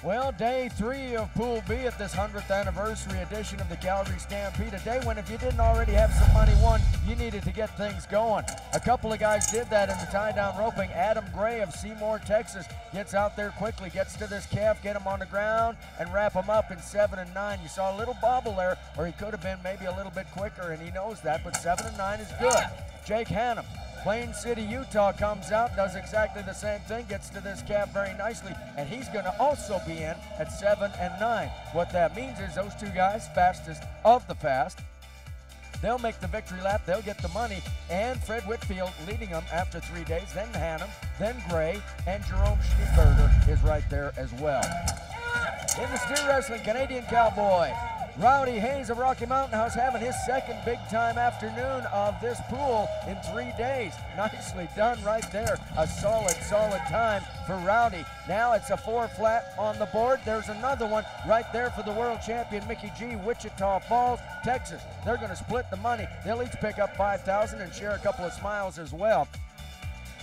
Well, day 3 of Pool B at this 100th anniversary edition of the Calgary Stampede. A day when if you didn't already have some money won, you needed to get things going. A couple of guys did that in the tie-down roping. Adam Gray of Seymour, Texas gets out there quickly, gets to this calf, get him on the ground, and wrap him up in 7 and 9. You saw a little bobble there, or he could have been maybe a little bit quicker, and he knows that, but 7 and 9 is good. Jake Hannum, Plain City, Utah, comes out, does exactly the same thing, gets to this calf very nicely, and he's going to also be in at 7 and 9. What that means is those two guys, fastest of the fast, they'll make the victory lap, they'll get the money, and Fred Whitfield leading them after 3 days, then Hannum, then Gray, and Jerome Schneeberger is right there as well. In the steer wrestling, Canadian Cowboy, Rowdy Hayes of Rocky Mountain House having his second big-time afternoon of this pool in 3 days. Nicely done right there. A solid time for Rowdy. Now it's a 4 flat on the board. There's another one right there for the world champion, Mickey G, Wichita Falls, Texas. They're going to split the money. They'll each pick up $5,000 and share a couple of smiles as well.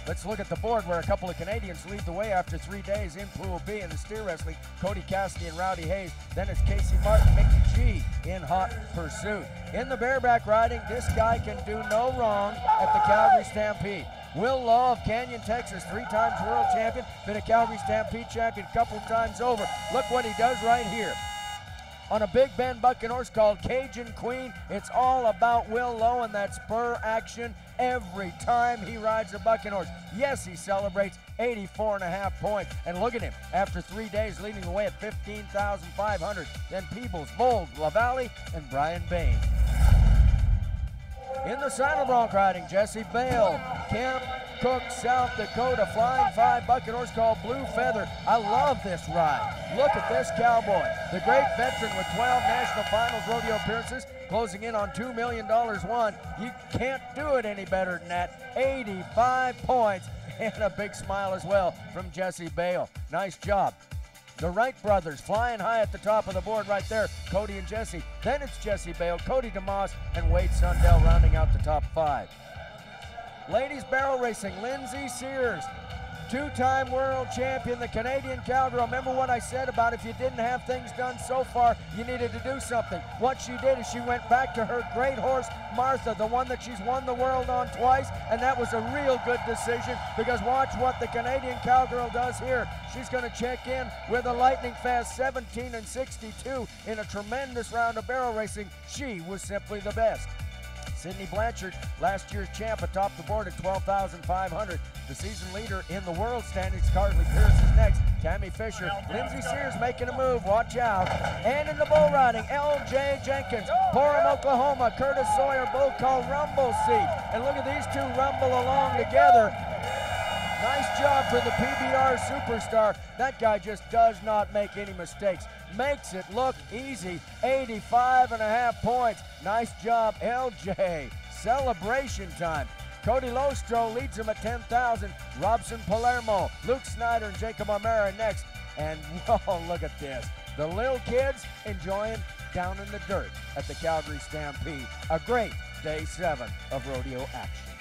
Let's look at the board where a couple of Canadians lead the way after 3 days in Pool B in the steer wrestling. Cody Cassidy and Rowdy Hayes. Then it's Casey Martin, Mickey G in hot pursuit. In the bareback riding, this guy can do no wrong at the Calgary Stampede. Will Law of Canyon, Texas, 3 times world champion, been a Calgary Stampede champion a couple times over. Look what he does right here. On a Big Bend bucking horse called Cajun Queen, it's all about Will Lowe and that spur action every time he rides a bucking horse. Yes, he celebrates 84.5 points. And look at him, after 3 days leading the way at 15,500. Then Peebles, Bold, LaValle, and Brian Bain. In the saddle bronc riding, Jesse Bale, Camp Cook, South Dakota, Flying 5 bucket horse called Blue Feather. I love this ride. Look at this cowboy. The great veteran with 12 national finals rodeo appearances, closing in on $2 million won. You can't do it any better than that. 85 points and a big smile as well from Jesse Bale. Nice job. The Wright brothers flying high at the top of the board right there, Cody and Jesse. Then it's Jesse Bale, Cody DeMoss, and Wade Sundell rounding out the top 5. Ladies barrel racing, Lindsay Sears, 2-time world champion, the Canadian Cowgirl. Remember what I said about if you didn't have things done so far, you needed to do something. What she did is she went back to her great horse, Martha, the one that she's won the world on twice, and that was a real good decision because watch what the Canadian Cowgirl does here. She's going to check in with a lightning fast 17 and 62 in a tremendous round of barrel racing. She was simply the best. Sydney Blanchard, last year's champ, atop the board at 12,500. The season leader in the world standings, Carly Pierce is next. Tammy Fisher, Lindsay Sears making a move, watch out. And in the bull riding, L.J. Jenkins, Porham, Oklahoma, Curtis Sawyer, bull called Rumble Seat. And look at these two rumble along together. Nice job for the PBR superstar. That guy just does not make any mistakes. Makes it look easy. 85.5 points. Nice job, LJ. Celebration time. Cody Lostro leads him at 10,000. Robson Palermo, Luke Snyder, and Jacob O'Mara next. And whoa, look at this. The little kids enjoying down in the dirt at the Calgary Stampede. A great day 7 of rodeo action.